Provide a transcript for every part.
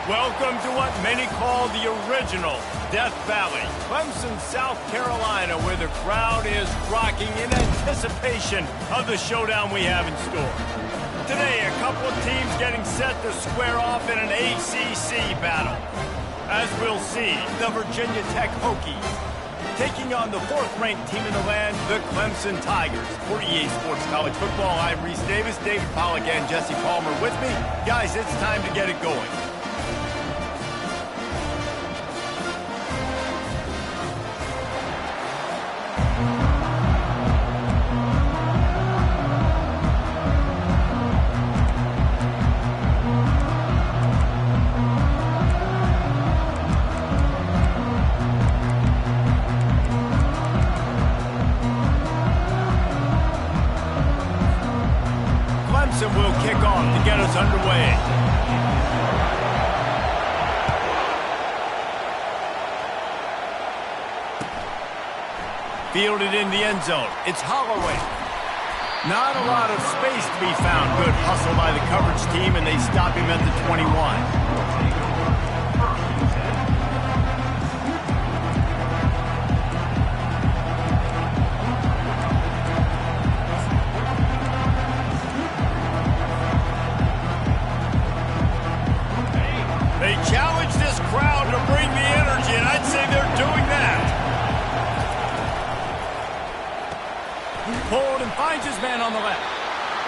Welcome to what many call the original Death Valley, Clemson, South Carolina, where the crowd is rocking in anticipation of the showdown we have in store. Today, a couple of teams getting set to square off in an ACC battle. As we'll see, the Virginia Tech Hokies taking on the fourth-ranked team in the land, the Clemson Tigers. For EA Sports College Football, I'm Reese Davis, David Pollack, and Jesse Palmer with me. Guys, it's time to get it going. Will kick off to get us underway. Fielded in the end zone. It's Holloway. Not a lot of space to be found. Good hustle by the coverage team, and they stop him at the 21. Challenge this crowd to bring the energy, and I'd say they're doing that. Pulled and finds his man on the left.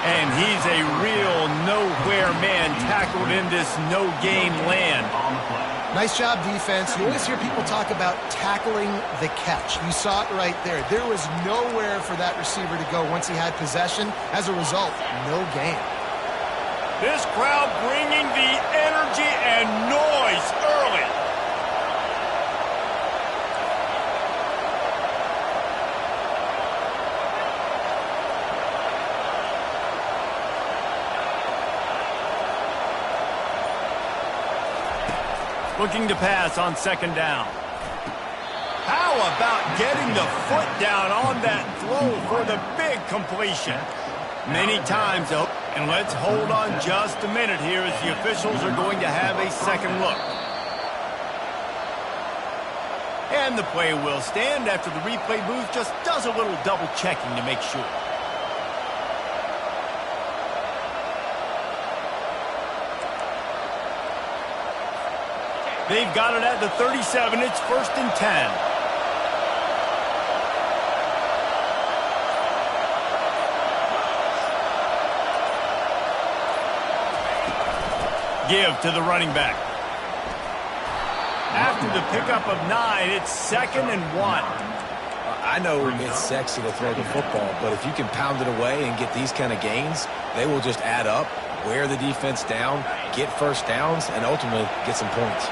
And he's a real nowhere man tackled in this no-gain land. Nice job, defense. You always hear people talk about tackling the catch. You saw it right there. There was nowhere for that receiver to go once he had possession. As a result, no gain. This crowd bringing the energy and noise early. Looking to pass on second down. How about getting the foot down on that throw for the big completion? Many times, though. And let's hold on just a minute here as the officials are going to have a second look. And the play will stand after the replay booth just does a little double checking to make sure. They've got it at the 37. It's 1st and 10. Give to the running back. After the pickup of 9, it's 2nd and 1. I know it's sexy to throw the football, but if you can pound it away and get these kind of gains, they will just add up, wear the defense down, get first downs, and ultimately get some points.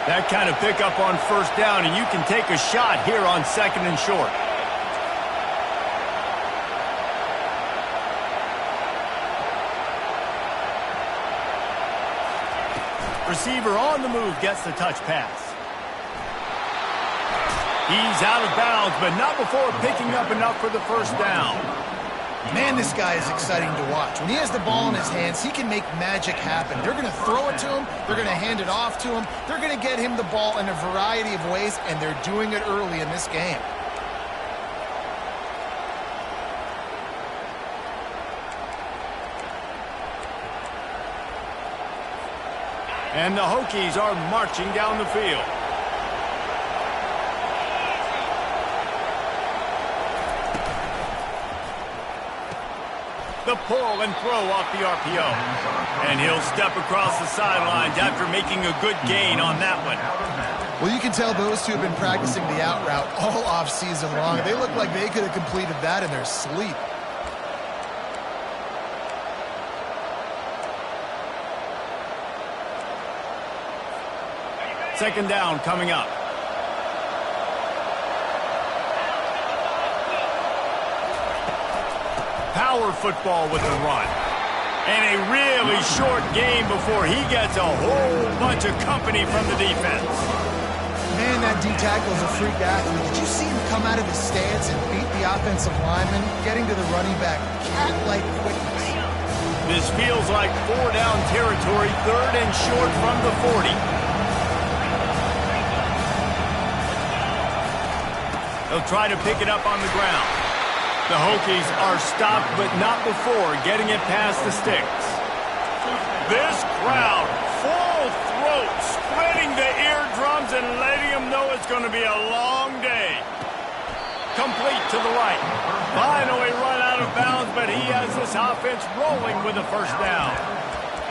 That kind of pickup on first down, and you can take a shot here on 2nd and short. Receiver on the move gets the touch pass. He's out of bounds, but not before picking up enough for the first down. Man, this guy is exciting to watch. When he has the ball in his hands, he can make magic happen. They're going to throw it to him. They're going to hand it off to him. They're going to get him the ball in a variety of ways, and they're doing it early in this game. And the Hokies are marching down the field. The pull and throw off the RPO. And he'll step across the sidelines after making a good gain on that one. Well, you can tell those two have been practicing the out route all off-season long. They look like they could have completed that in their sleep. Second down coming up. Power football with the run. And a really short game before he gets a whole bunch of company from the defense. Man, that D-tackle is a freak athlete. Did you see him come out of his stance and beat the offensive lineman, getting to the running back? Cat-like quickness. This feels like 4-down territory, 3rd and short from the 40. They'll try to pick it up on the ground. The Hokies are stopped, but not before getting it past the sticks. This crowd, full throat, spreading the eardrums and letting them know it's going to be a long day. Complete to the right. Finally run out of bounds, but he has this offense rolling with a first down.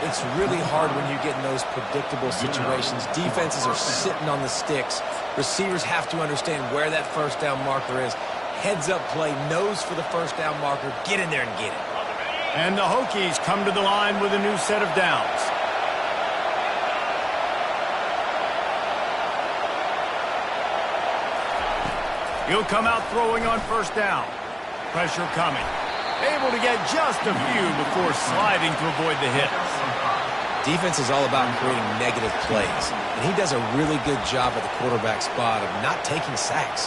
It's really hard when you get in those predictable situations. Defenses are sitting on the sticks. Receivers have to understand where that first down marker is. Heads-up play, nose for the first down marker. Get in there and get it. And the Hokies come to the line with a new set of downs. He'll come out throwing on first down. Pressure coming. Able to get just a few before sliding to avoid the hits. Defense is all about creating negative plays, and he does a really good job at the quarterback spot of not taking sacks.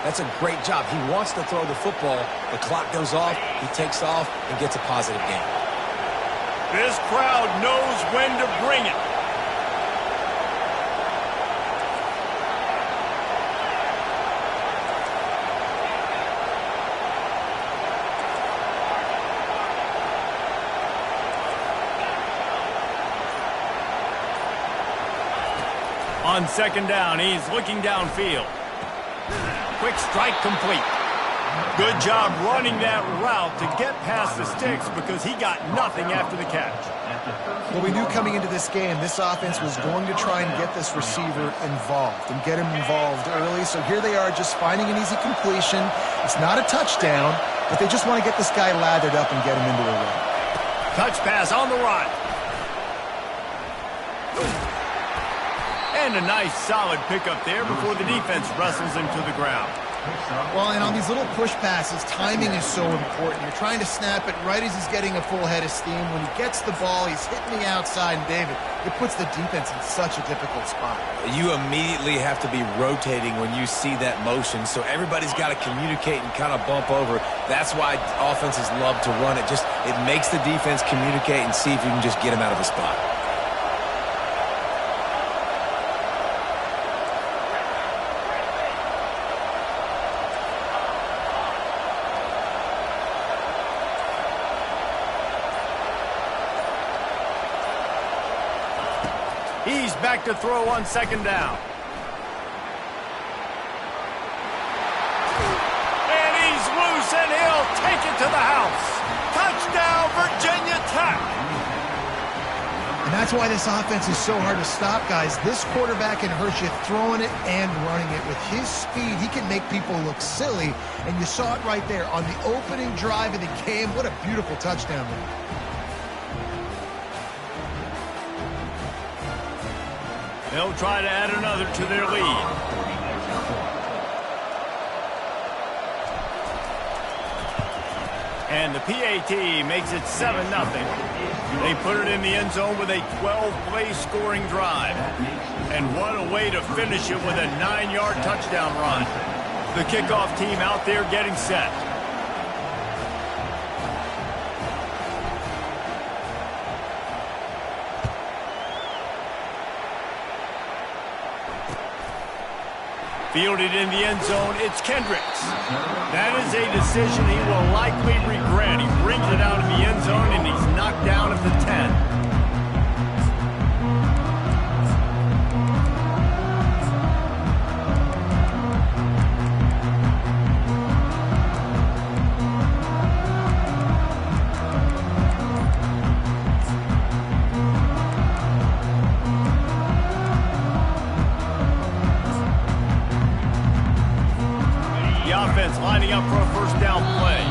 That's a great job. He wants to throw the football. The clock goes off, he takes off, and gets a positive gain. This crowd knows when to bring it. On second down, he's looking downfield. Quick strike complete. Good job running that route to get past the sticks because he got nothing after the catch. Well, we knew coming into this game, this offense was going to try and get this receiver involved and get him involved early. So here they are just finding an easy completion. It's not a touchdown, but they just want to get this guy lathered up and get him into a run. Touch pass on the run. And a nice solid pickup there before the defense wrestles him to the ground. Well, and on these little push passes, timing is so important. You're trying to snap it right as he's getting a full head of steam. When he gets the ball, he's hitting the outside, and David, it puts the defense in such a difficult spot. You immediately have to be rotating when you see that motion, so everybody's got to communicate and kind of bump over. That's why offenses love to run it. It makes the defense communicate and see if you can just get him out of the spot. He's back to throw on second down. And he's loose, and he'll take it to the house. Touchdown, Virginia Tech. And that's why this offense is so hard to stop, guys. This quarterback can hurt you throwing it and running it. With his speed, he can make people look silly. And you saw it right there on the opening drive of the game. What a beautiful touchdown there. They'll try to add another to their lead. And the PAT makes it 7-0. They put it in the end zone with a 12-play scoring drive. And what a way to finish it with a 9-yard touchdown run. The kickoff team out there getting set. Fielded in the end zone, it's Kendricks. That is a decision he will likely regret. He brings it out of the end zone, and he's knocked down at the 10. Lining up for a first down play.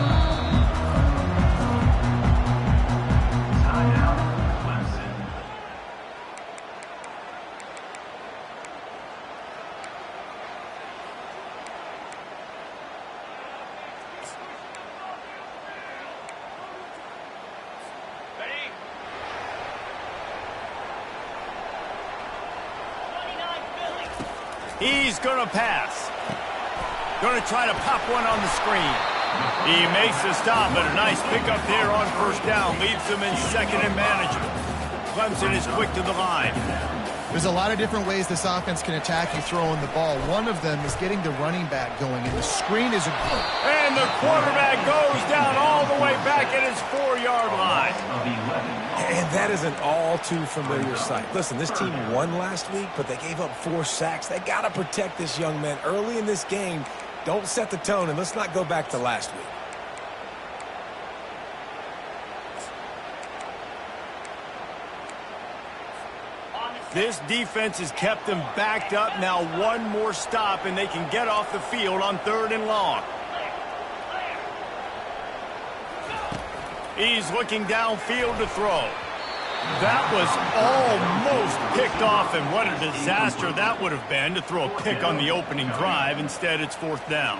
He's going to pass. Going to try to pop one on the screen. He makes the stop, but a nice pickup there on first down. Leaves them in second and manageable. Clemson is quick to the line. There's a lot of different ways this offense can attack you throwing the ball. One of them is getting the running back going, and the screen is a... And the quarterback goes down all the way back at his 4-yard line. And that is an all too familiar sight. Listen, this team won last week, but they gave up 4 sacks. They got to protect this young man early in this game. Don't set the tone, and let's not go back to last week. This defense has kept them backed up. Now one more stop, and they can get off the field on 3rd and long. He's looking downfield to throw. That was almost picked off, and what a disaster that would have been to throw a pick on the opening drive. Instead, it's 4th down.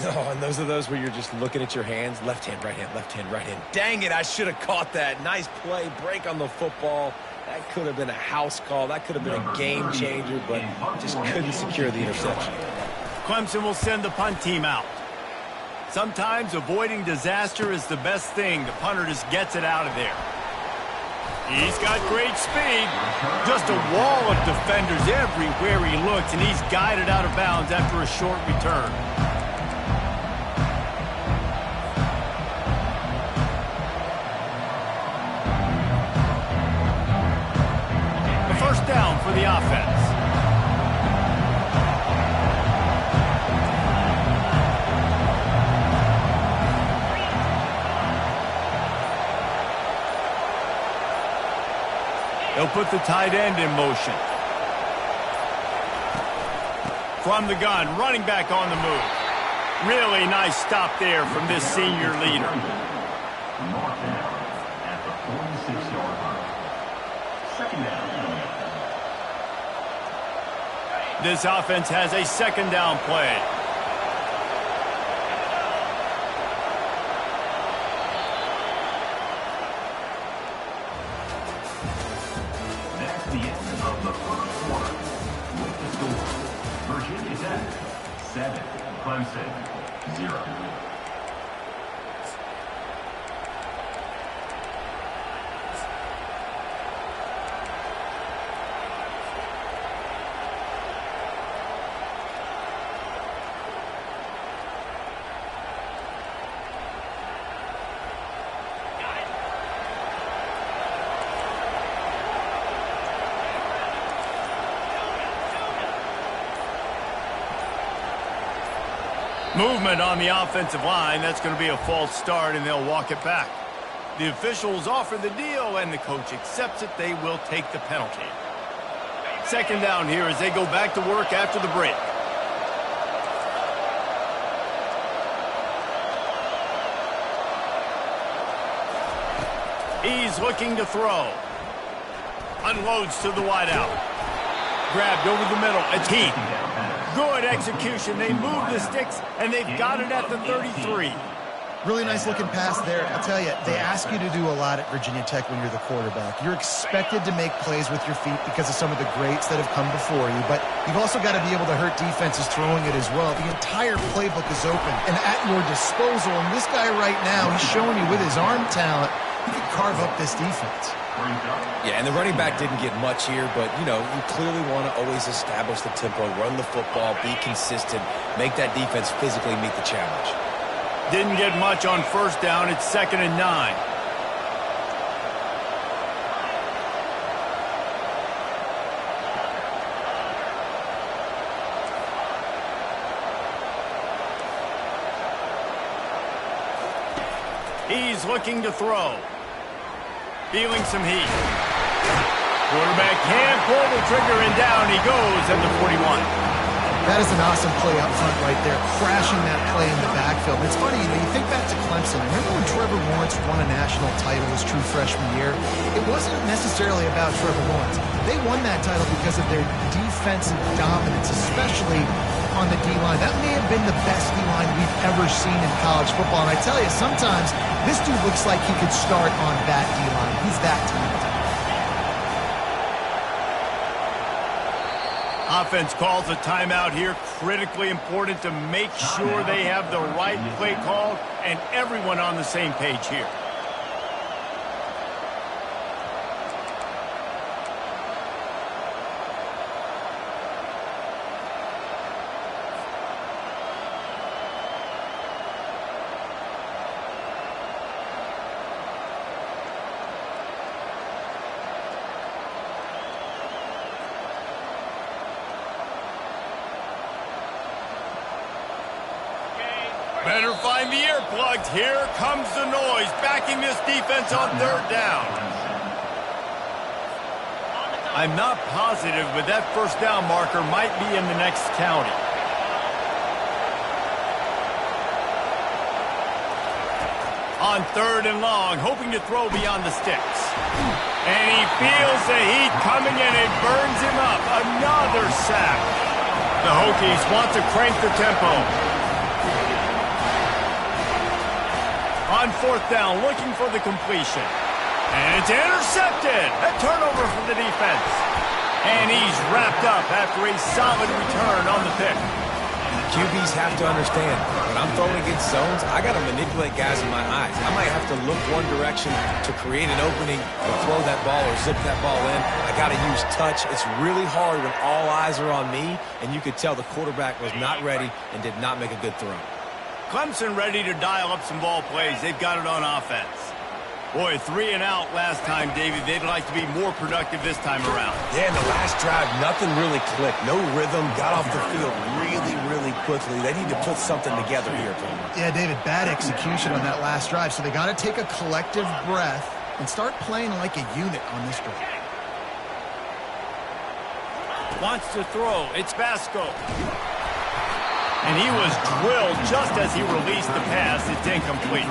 Oh, and those are those where you're just looking at your hands. Left hand, right hand, left hand, right hand. Dang it, I should have caught that. Nice play, break on the football. That could have been a house call. That could have been a game changer, but just couldn't secure the interception. Clemson will send the punt team out. Sometimes avoiding disaster is the best thing. The punter just gets it out of there. He's got great speed. Just a wall of defenders everywhere he looks, and he's guided out of bounds after a short return. First down for the offense. They'll put the tight end in motion. From the gun, running back on the move. Really nice stop there from this senior leader. At the 46-yard line. Second down. This offense has a second down play. That's the end of the first quarter. With the score, Virginia Tech 7, Clemson 0. Movement on the offensive line. That's going to be a false start, and they'll walk it back. The officials offer the deal, and the coach accepts it. They will take the penalty. Second down here as they go back to work after the break. He's looking to throw. Unloads to the wideout. Grabbed over the middle. It's Heath. Good execution. They move the sticks, and they've got it at the 33. Really nice looking pass there. I'll tell you, they ask you to do a lot at Virginia Tech when you're the quarterback. You're expected to make plays with your feet because of some of the greats that have come before you, but you've also got to be able to hurt defenses throwing it as well. The entire playbook is open and at your disposal, and this guy right now, he's showing you with his arm talent, he could carve up this defense. Yeah, and the running back didn't get much here, but, you know, you clearly want to always establish the tempo, run the football, be consistent, make that defense physically meet the challenge. Didn't get much on first down. It's 2nd and 9. He's looking to throw. Feeling some heat. Quarterback can't pull the trigger, and down he goes at the 41. That is an awesome play up front right there, crashing that play in the backfield. It's funny, you know, you think back to Clemson. Remember when Trevor Lawrence won a national title his true freshman year? It wasn't necessarily about Trevor Lawrence. They won that title because of their defensive dominance, especially on the D-line. That may have been the best D-line we've ever seen in college football. And I tell you, sometimes this dude looks like he could start on that D-line. He's that talented. Offense calls a timeout here. Critically important to make sure they have the right play call and everyone on the same page here. Better find the earplugs. Here comes the noise, backing this defense on third down. I'm not positive, but that first down marker might be in the next county. On third and long, hoping to throw beyond the sticks. And he feels the heat coming and it burns him up. Another sack. The Hokies want to crank the tempo. On fourth down, looking for the completion. And it's intercepted. A turnover for the defense. And he's wrapped up after a solid return on the pick. QBs have to understand, when I'm throwing against zones, I got to manipulate guys in my eyes. I might have to look one direction to create an opening or throw that ball or zip that ball in. I got to use touch. It's really hard when all eyes are on me, and you could tell the quarterback was not ready and did not make a good throw. Clemson ready to dial up some ball plays. They've got it on offense. Boy, 3 and out last time, David. They'd like to be more productive this time around. Yeah, in the last drive, nothing really clicked. No rhythm. Got off the field really quickly. They need to put something together here, Palmer. Yeah, David, bad execution on that last drive. So they got to take a collective breath and start playing like a unit on this drive. Wants to throw. It's Basco. And he was drilled just as he released the pass. It's incomplete.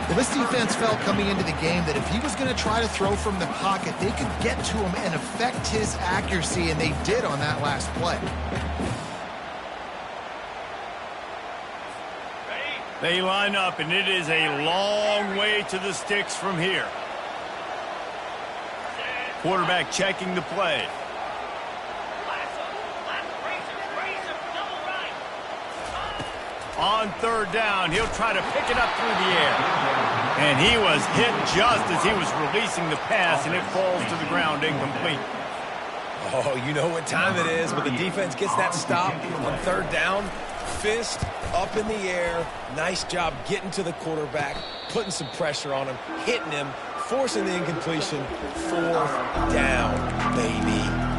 Well, this defense felt coming into the game that if he was going to try to throw from the pocket, they could get to him and affect his accuracy, and they did on that last play. They line up, and it is a long way to the sticks from here. Quarterback checking the play. On third down, he'll try to pick it up through the air. And he was hit just as he was releasing the pass, and it falls to the ground incomplete. Oh, you know what time it is. When the defense gets that stop on third down, fist up in the air. Nice job getting to the quarterback, putting some pressure on him, hitting him, forcing the incompletion. Fourth down, baby.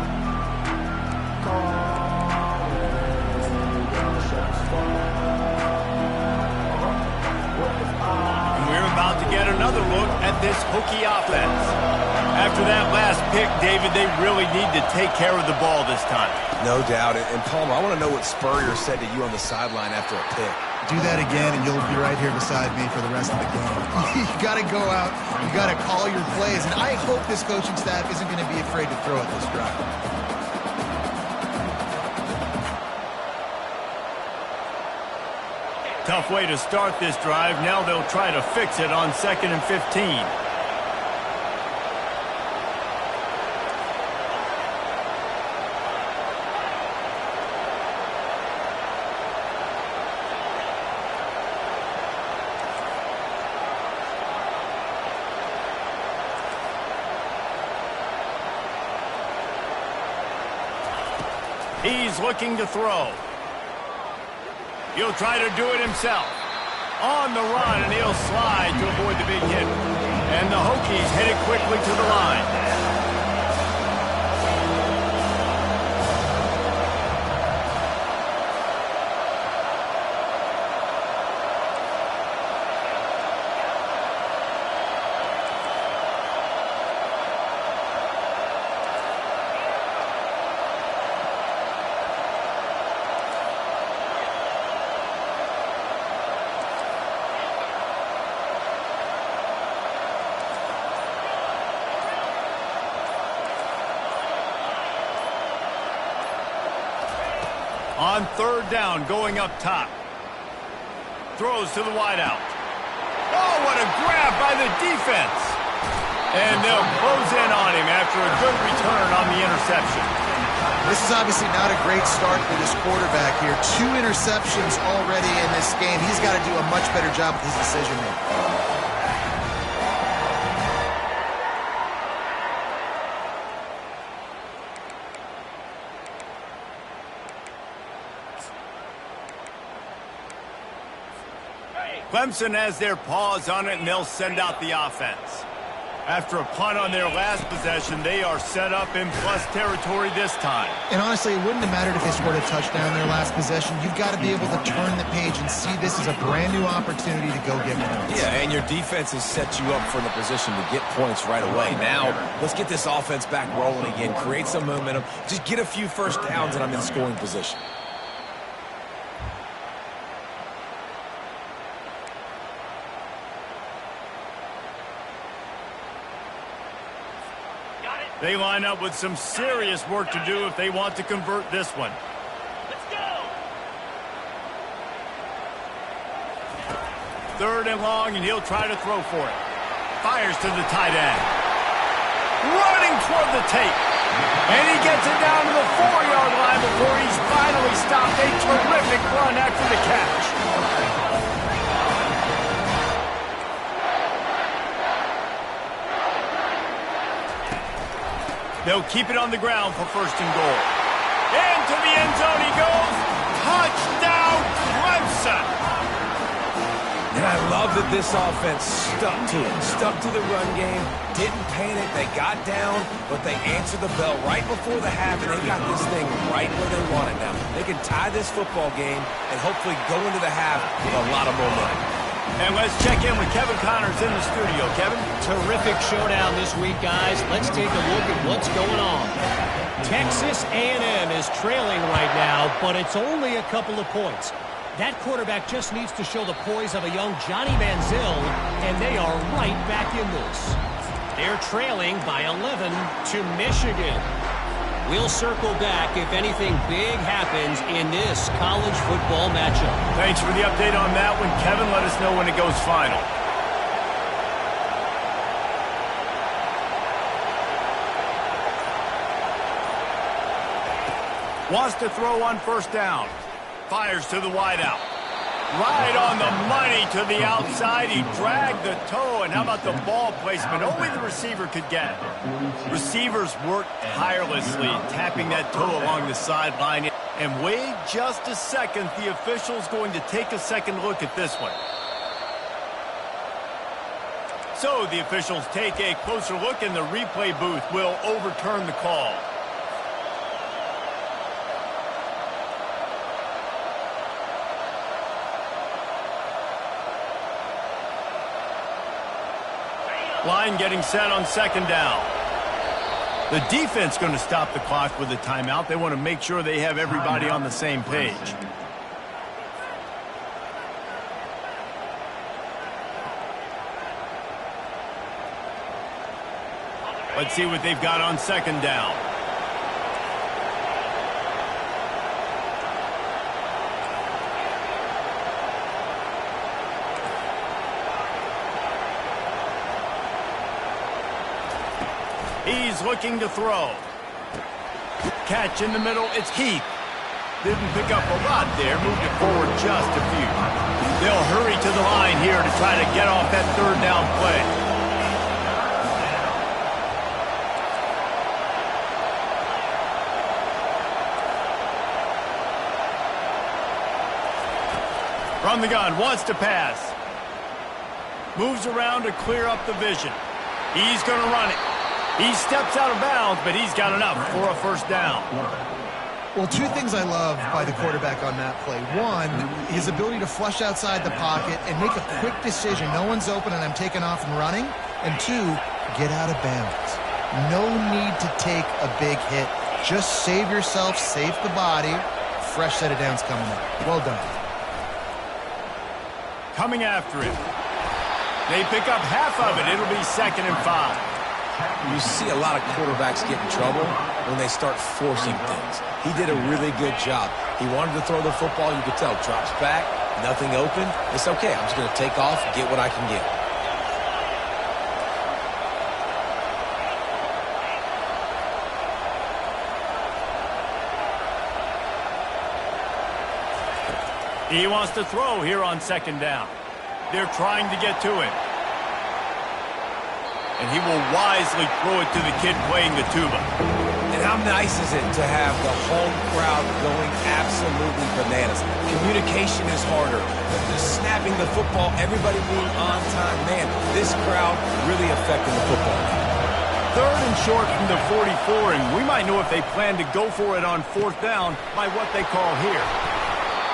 About to get another look at this Hokie offense. After that last pick, David, they really need to take care of the ball this time. No doubt. And Palmer, I want to know what Spurrier said to you on the sideline after a pick. Do that again, and you'll be right here beside me for the rest of the game. You got to go out. You got to call your plays. And I hope this coaching staff isn't going to be afraid to throw at this drive. Tough way to start this drive. Now they'll try to fix it on 2nd and 15. He's looking to throw. He'll try to do it himself. On the run, and he'll slide to avoid the big hit. And the Hokies headed quickly to the line. On third down, going up top. Throws to the wideout. Oh, what a grab by the defense. And they'll close in on him after a good return on the interception. This is obviously not a great start for this quarterback here. 2 interceptions already in this game. He's got to do a much better job with his decision-making. Clemson has their paws on it, and they'll send out the offense. After a punt on their last possession, they are set up in plus territory this time. And honestly, it wouldn't have mattered if they scored a touchdown their last possession. You've got to be able to turn the page and see this as a brand new opportunity to go get points. Yeah, and your defense has set you up for the position to get points right away. Now, let's get this offense back rolling again, create some momentum, just get a few first downs, and I'm in scoring position. They line up with some serious work to do if they want to convert this one. Let's go! 3rd and long, and he'll try to throw for it. Fires to the tight end. Running toward the tape. And he gets it down to the 4-yard line before he's finally stopped. A terrific run after the catch. They'll keep it on the ground for 1st and goal. Into the end zone he goes. Touchdown, Clemson! And I love that this offense stuck to it, stuck to the run game, didn't panic, they got down, but they answered the bell right before the half, and they got this thing right where they want it now. They can tie this football game and hopefully go into the half with a lot of momentum. And let's check in with Kevin Connors in the studio. Kevin? Terrific showdown this week, guys. Let's take a look at what's going on. Texas A&M is trailing right now, but it's only a couple of points. That quarterback just needs to show the poise of a young Johnny Manziel, and they are right back in this. They're trailing by 11 to Michigan. We'll circle back if anything big happens in this college football matchup. Thanks for the update on that one, Kevin. Let us know when it goes final. Wants to throw on 1st down. Fires to the wideout. Right on the money to the outside. He dragged the toe, and how about the ball placement? Only the receiver could get. Receivers work tirelessly, tapping that toe along the sideline. And wait just a second. The official's going to take a second look at this one. So the officials take a closer look, and the replay booth will overturn the call. Line getting set on 2nd down. The defense going to stop the clock with a timeout. They want to make sure they have everybody on the same page. Let's see what they've got on 2nd down. He's looking to throw. Catch in the middle. It's Heath. Didn't pick up a lot there. Moved it forward just a few. They'll hurry to the line here to try to get off that 3rd down play. From the gun. Wants to pass. Moves around to clear up the vision. He's going to run it. He steps out of bounds, but he's got enough for a 1st down. Well, 2 things I love by the quarterback on that play. 1, his ability to flush outside the pocket and make a quick decision. No one's open and I'm taking off and running. And 2, get out of bounds. No need to take a big hit. Just save yourself, save the body. Fresh set of downs coming up. Well done. Coming after him. They pick up half of it. It'll be 2nd and 5. You see a lot of quarterbacks get in trouble when they start forcing things. He did a really good job. He wanted to throw the football. You could tell. Drops back, nothing open. It's okay. I'm just going to take off, get what I can get. He wants to throw here on second down. They're trying to get to him. And he will wisely throw it to the kid playing the tuba. And how nice is it to have the home crowd going absolutely bananas? Communication is harder. The snapping the football, everybody being on time. Man, this crowd really affecting the football. Third and short from the 44, and we might know if they plan to go for it on fourth down by what they call here.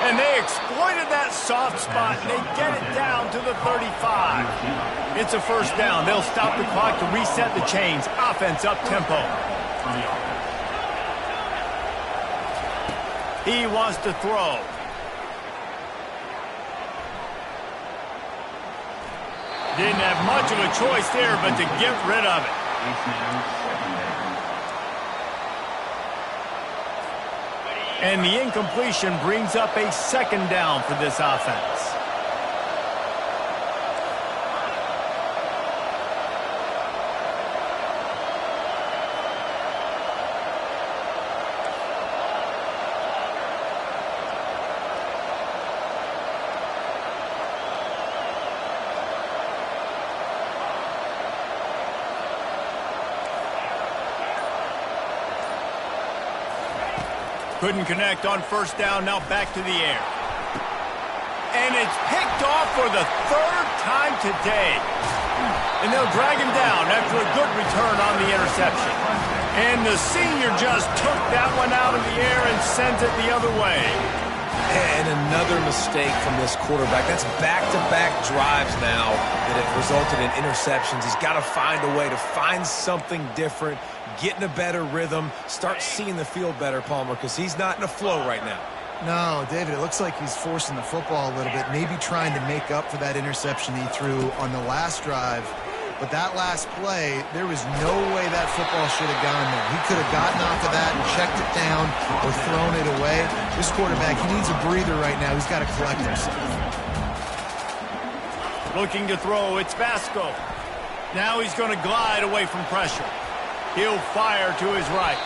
And they exploited that soft spot, and they get it down to the 35. It's a first down. They'll stop the clock to reset the chains. Offense up-tempo. He wants to throw. Didn't have much of a choice there, but to get rid of it. And the incompletion brings up a second down for this offense. Couldn't connect on first down, now back to the air. And it's picked off for the third time today. And they'll drag him down after a good return on the interception. And the senior just took that one out of the air and sends it the other way. And another mistake from this quarterback. That's back-to-back drives now that have resulted in interceptions. He's got to find a way to find something different, get in a better rhythm, start seeing the field better, Palmer, because he's not in a flow right now. No, David, it looks like he's forcing the football a little bit, maybe trying to make up for that interception he threw on the last drive. But that last play, there was no way that football should have gone there. He could have gotten off of that and checked it down or thrown it away. This quarterback, he needs a breather right now. He's got to collect himself. Looking to throw, it's Vasco. Now he's going to glide away from pressure. He'll fire to his right.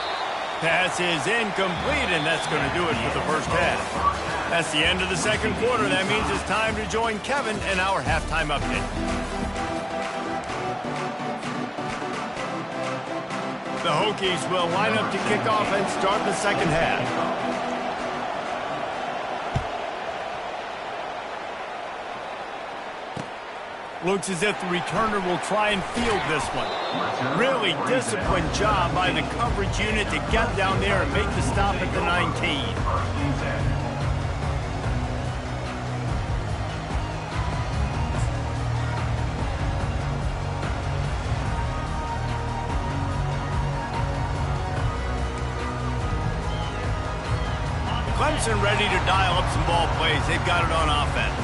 Pass is incomplete, and that's going to do it for the first half. That's the end of the second quarter. That means it's time to join Kevin in our halftime update. The Hokies will line up to kick off and start the second half. Looks as if the returner will try and field this one. Really disciplined job by the coverage unit to get down there and make the stop at the 19. Clemson ready to dial up some ball plays. They've got it on offense.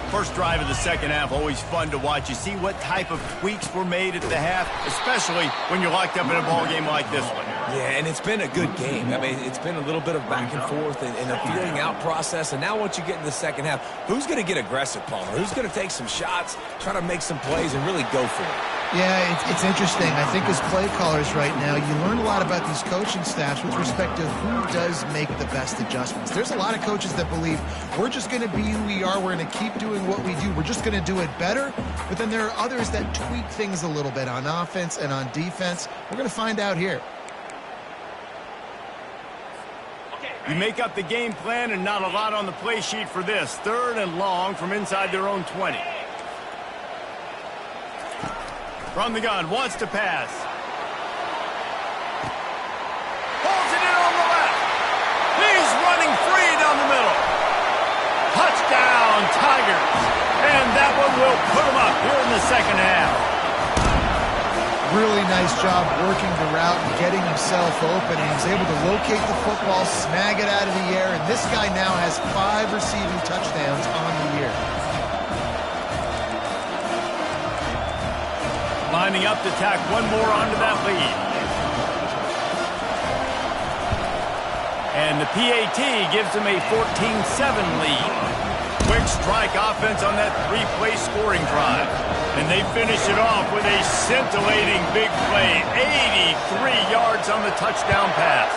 First drive of the second half, always fun to watch. You see what type of tweaks were made at the half, especially when you're locked up in a ball game like this one. Yeah, and it's been a good game. I mean, it's been a little bit of back and forth and a feeling out process. And now once you get in the second half, who's going to get aggressive, Palmer? Who's going to take some shots, try to make some plays, and really go for it? Yeah, it's interesting. I think as play callers right now, you learn a lot about these coaching staffs with respect to who does make the best adjustments. There's a lot of coaches that believe we're just going to be who we are. We're going to keep doing what we do. We're just going to do it better. But then there are others that tweak things a little bit on offense and on defense. We're going to find out here. You make up the game plan and not a lot on the play sheet for this. Third and long from inside their own 20. From the gun, wants to pass. Pulls it in on the left. He's running free down the middle. Touchdown, Tigers. And that one will put them up here in the second half. Really nice job working the route and getting himself open. And he's able to locate the football, snag it out of the air, and this guy now has 5 receiving touchdowns on the year. Lining up to tack one more onto that lead. And the PAT gives them a 14-7 lead. Quick strike offense on that 3-play scoring drive. And they finish it off with a scintillating big play. 83 yards on the touchdown pass.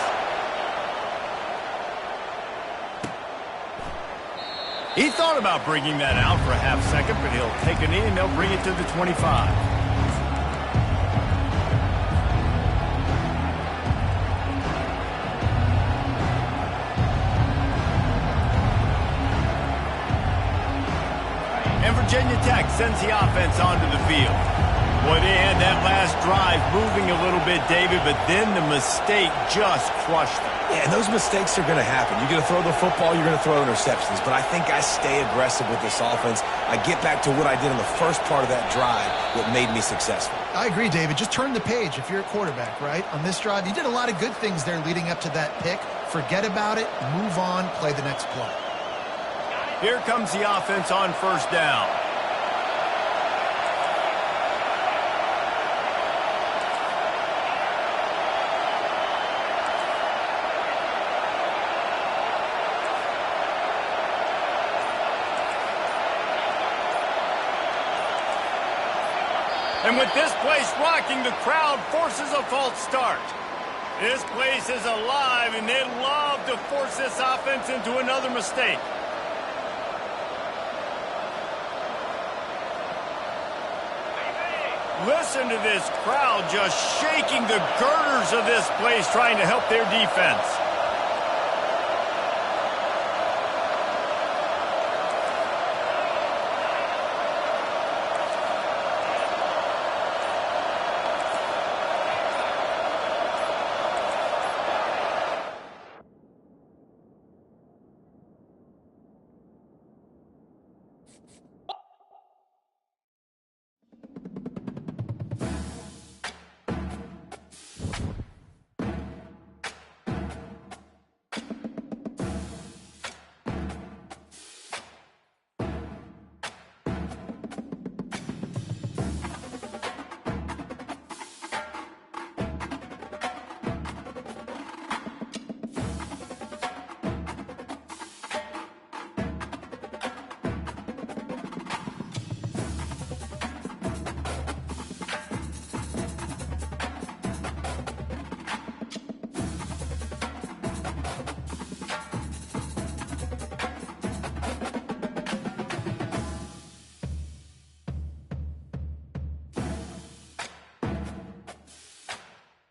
He thought about bringing that out for a half second, but he'll take a knee and they'll bring it to the 25. And Virginia Tech sends the offense onto the field. Boy, they had that last drive moving a little bit, David, but then the mistake just crushed them. Yeah, and those mistakes are going to happen. You're going to throw the football, you're going to throw interceptions. But I think I stay aggressive with this offense. I get back to what I did in the first part of that drive, what made me successful. I agree, David. Just turn the page if you're a quarterback, right? On this drive, you did a lot of good things there leading up to that pick. Forget about it, move on, play the next play. Here comes the offense on first down. And with this place rocking, the crowd forces a false start. This place is alive, and they love to force this offense into another mistake. Listen to this crowd just shaking the girders of this place, trying to help their defense.